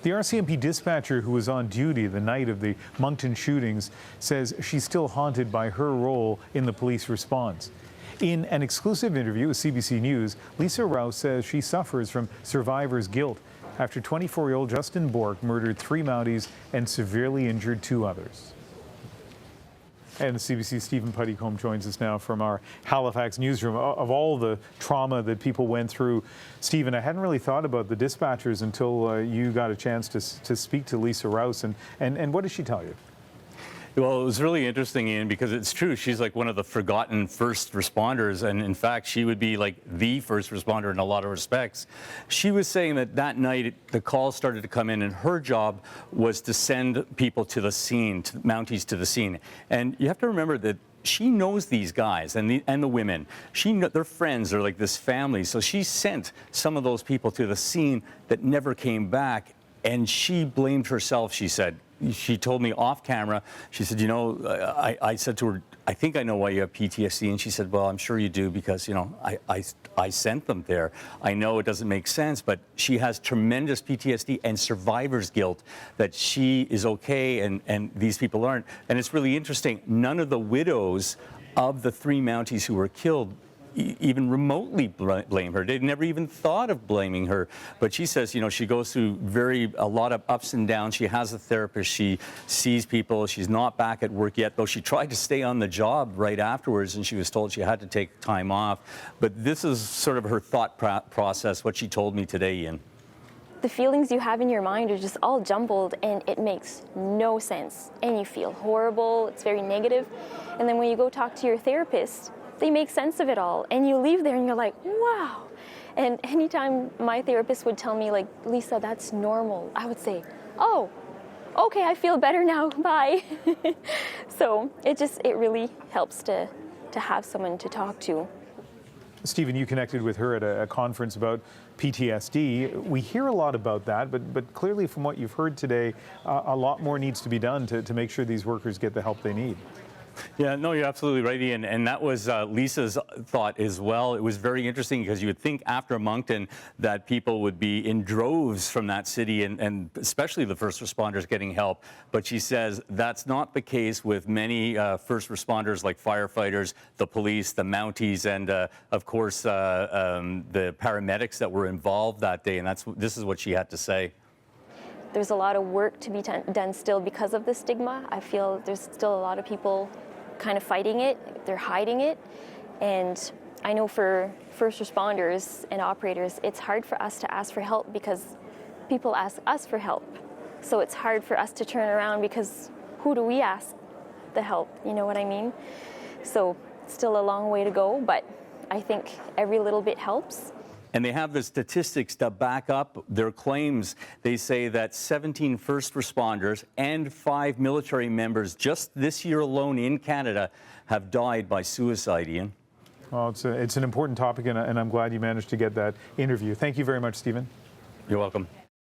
The RCMP dispatcher who was on duty the night of the Moncton shootings says she's still haunted by her role in the police response. In an exclusive interview with CBC News, Lisa Rouse says she suffers from survivor's guilt after 24-year-old Justin Bork murdered 3 Mounties and severely injured 2 others. And the CBC's Stephen Puttycombe joins us now from our Halifax newsroom. Of all the trauma that people went through, Stephen, I hadn't really thought about the dispatchers until you got a chance to speak to Lisa Rouse. And what did she tell you? Well, it was really interesting, Ian, because it's true. She's like one of the forgotten first responders. And in fact, she would be like the first responder in a lot of respects. She was saying that that night, the calls started to come in and her job was to send people to the scene, Mounties to the scene. And you have to remember that she knows these guys and the women. They're friends. They're like this family. So she sent some of those people to the scene that never came back. And she blamed herself, she said. She told me off camera, she said, you know, I said to her, I think I know why you have PTSD. And she said, well, I'm sure you do because, you know, I sent them there. I know it doesn't make sense, but she has tremendous PTSD and survivor's guilt that she is okay and these people aren't. And it's really interesting. None of the widows of the 3 Mounties who were killed even remotely blame her. They'd never even thought of blaming her. But she says, you know, she goes through a lot of ups and downs. She has a therapist. She sees people. She's not back at work yet, though she tried to stay on the job right afterwards, and she was told she had to take time off. But this is sort of her thought process, what she told me today, Ian. The feelings you have in your mind are just all jumbled, and it makes no sense. And you feel horrible. It's very negative. And then when you go talk to your therapist, they make sense of it all, and you leave there and you're like, wow. And anytime my therapist would tell me, like, Lisa, that's normal, I would say, oh, okay, I feel better now, bye. So it really helps to have someone to talk to. Stephen, you connected with her at a conference about PTSD. We hear a lot about that, but clearly from what you've heard today, a lot more needs to be done to make sure these workers get the help they need. Yeah, no, you're absolutely right, Ian. And that was Lisa's thought as well. It was very interesting because you would think after Moncton that people would be in droves from that city and especially the first responders getting help. But she says that's not the case with many first responders like firefighters, the police, the Mounties, and of course the paramedics that were involved that day. And this is what she had to say. There's a lot of work to be done still because of the stigma. I feel there's still a lot of people kind of fighting it, they're hiding it. And I know for first responders and operators, it's hard for us to ask for help because people ask us for help. So it's hard for us to turn around because who do we ask the help, you know what I mean? So still a long way to go, but I think every little bit helps. And they have the statistics to back up their claims. They say that 17 first responders and 5 military members just this year alone in Canada have died by suicide, Ian. Well, it's an important topic, and I'm glad you managed to get that interview. Thank you very much, Stephen. You're welcome.